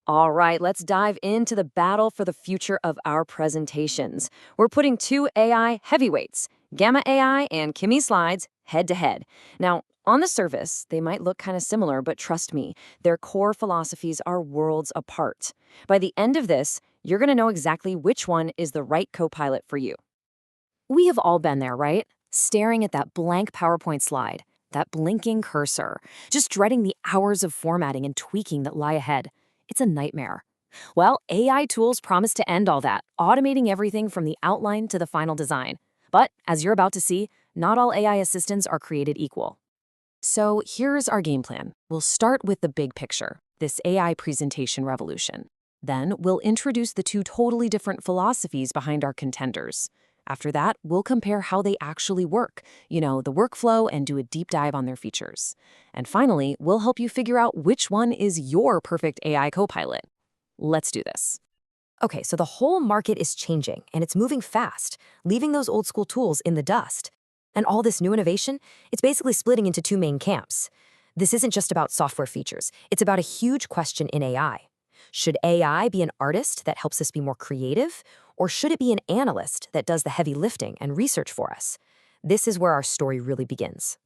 All right, let's dive into the battle for the future of our presentations. We're putting two AI heavyweights, Gamma.ai and Kimi Slides, head to head. Now, on the surface, they might look kind of similar, but trust me, their core philosophies are worlds apart. By the end of this, you're going to know exactly which one is the right co-pilot for you. We have all been there, right? Staring at that blank PowerPoint slide, that blinking cursor, just dreading the hours of formatting and tweaking that lie ahead. It's a nightmare. Well, AI tools promise to end all that, automating everything from the outline to the final design. But, as you're about to see, not all AI assistants are created equal. So here's our game plan. We'll start with the big picture, this AI presentation revolution. Then we'll introduce the two totally different philosophies behind our contenders. After that, we'll compare how they actually work, the workflow, and do a deep dive on their features. And finally, we'll help you figure out which one is your perfect AI copilot. Let's do this. Okay, so the whole market is changing, and it's moving fast, leaving those old school tools in the dust. And all this new innovation, it's basically splitting into two main camps. This isn't just about software features, it's about a huge question in AI. Should AI be an artist that helps us be more creative, or should it be an analyst that does the heavy lifting and research for us? This is where our story really begins.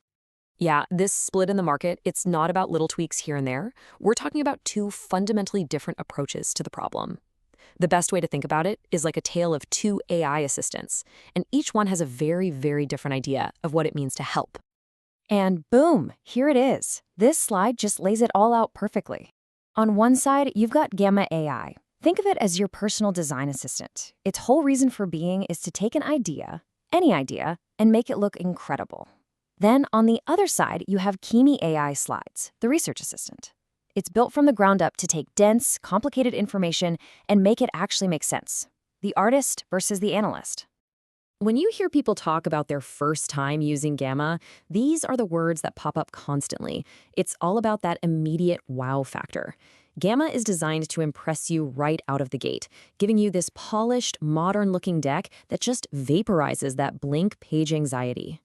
Yeah, this split in the market, it's not about little tweaks here and there. We're talking about two fundamentally different approaches to the problem. The best way to think about it is like a tale of two AI assistants, and each one has a very, very different idea of what it means to help. And boom, here it is. This slide just lays it all out perfectly. On one side, you've got Gamma.ai. Think of it as your personal design assistant. Its whole reason for being is to take an idea, any idea, and make it look incredible. Then on the other side, you have Kimi.ai Slides, the research assistant. It's built from the ground up to take dense, complicated information and make it actually make sense. The artist versus the analyst. When you hear people talk about their first time using Gamma, these are the words that pop up constantly. It's all about that immediate wow factor. Gamma is designed to impress you right out of the gate, giving you this polished, modern-looking deck that just vaporizes that blank page anxiety.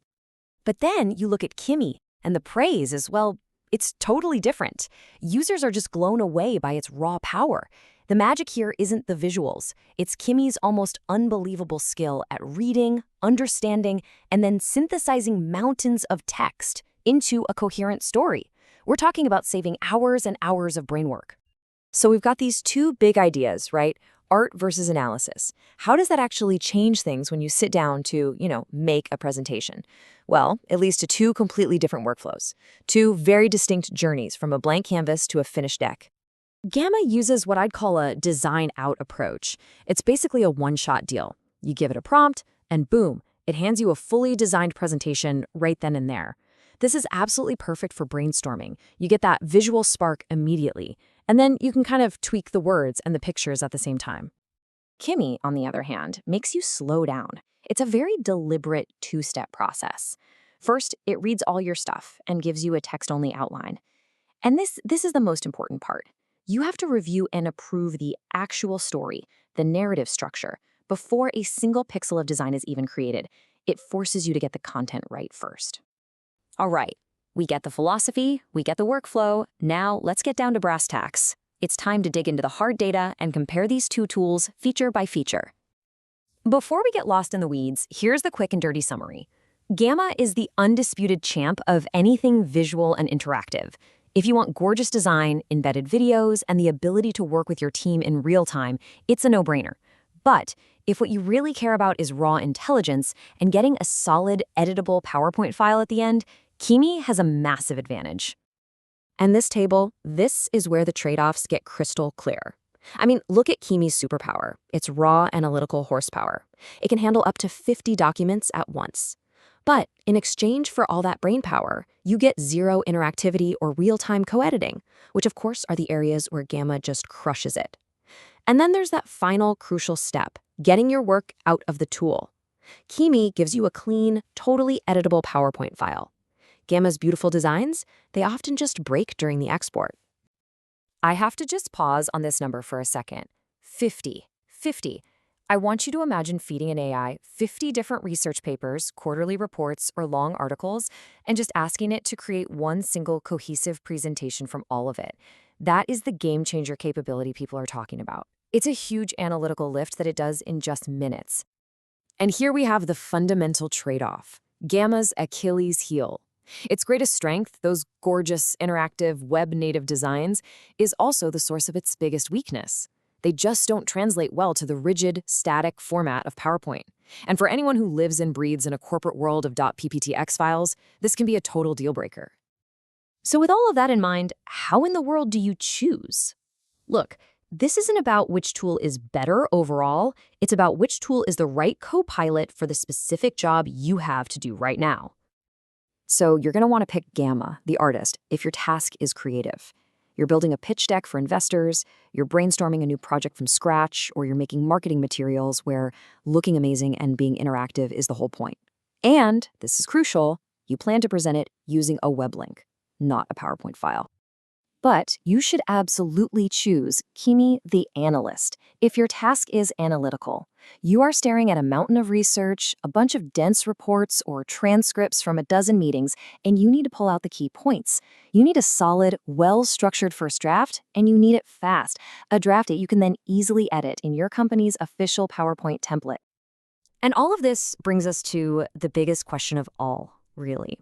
But then you look at Kimi, and the praise is, well, it's totally different. Users are just blown away by its raw power. The magic here isn't the visuals. It's Kimi's almost unbelievable skill at reading, understanding, and then synthesizing mountains of text into a coherent story. We're talking about saving hours and hours of brain work. So we've got these two big ideas, right? Art versus analysis. How does that actually change things when you sit down to, make a presentation? Well, it leads to two completely different workflows, two very distinct journeys from a blank canvas to a finished deck. Gamma uses what I'd call a design-out approach. It's basically a one-shot deal. You give it a prompt, and boom, it hands you a fully designed presentation right then and there. This is absolutely perfect for brainstorming. You get that visual spark immediately, and then you can kind of tweak the words and the pictures at the same time. Kimi, on the other hand, makes you slow down. It's a very deliberate two-step process. First, it reads all your stuff and gives you a text-only outline. And this is the most important part. You have to review and approve the actual story, the narrative structure, before a single pixel of design is even created. It forces you to get the content right first. All right, we get the philosophy, we get the workflow. Now let's get down to brass tacks. It's time to dig into the hard data and compare these two tools feature by feature. Before we get lost in the weeds, here's the quick and dirty summary. Gamma is the undisputed champ of anything visual and interactive. If you want gorgeous design, embedded videos, and the ability to work with your team in real time, it's a no-brainer. But if what you really care about is raw intelligence and getting a solid, editable PowerPoint file at the end, Kimi has a massive advantage. And this table, this is where the trade-offs get crystal clear. I mean, look at Kimi's superpower. It's raw analytical horsepower. It can handle up to 50 documents at once. But in exchange for all that brainpower, you get zero interactivity or real-time co-editing, which of course are the areas where Gamma just crushes it. And then there's that final crucial step, getting your work out of the tool. Kimi gives you a clean, totally editable PowerPoint file. Gamma's beautiful designs, they often just break during the export. I have to just pause on this number for a second. 50. I want you to imagine feeding an AI 50 different research papers, quarterly reports, or long articles, and just asking it to create one single cohesive presentation from all of it. That is the game changer capability people are talking about. It's a huge analytical lift that it does in just minutes. And here we have the fundamental trade-off, Gamma's Achilles heel. Its greatest strength, those gorgeous, interactive, web-native designs, is also the source of its biggest weakness. They just don't translate well to the rigid, static format of PowerPoint. And for anyone who lives and breathes in a corporate world of .pptx files, this can be a total deal breaker. So with all of that in mind, how in the world do you choose? Look, this isn't about which tool is better overall. It's about which tool is the right co-pilot for the specific job you have to do right now. So you're going to want to pick Gamma, the artist, if your task is creative. You're building a pitch deck for investors, you're brainstorming a new project from scratch, or you're making marketing materials where looking amazing and being interactive is the whole point. And, this is crucial, you plan to present it using a web link, not a PowerPoint file. But you should absolutely choose Kimi the Analyst if your task is analytical. You are staring at a mountain of research, a bunch of dense reports or transcripts from a dozen meetings, and you need to pull out the key points. You need a solid, well-structured first draft, and you need it fast, a draft that you can then easily edit in your company's official PowerPoint template. And all of this brings us to the biggest question of all, really.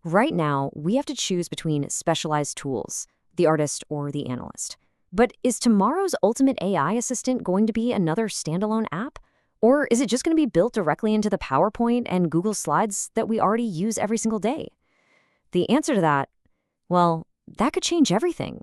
Right now, we have to choose between specialized tools, the artist or the analyst. But is tomorrow's ultimate AI assistant going to be another standalone app? Or is it just going to be built directly into the PowerPoint and Google Slides that we already use every single day? The answer to that, well, that could change everything.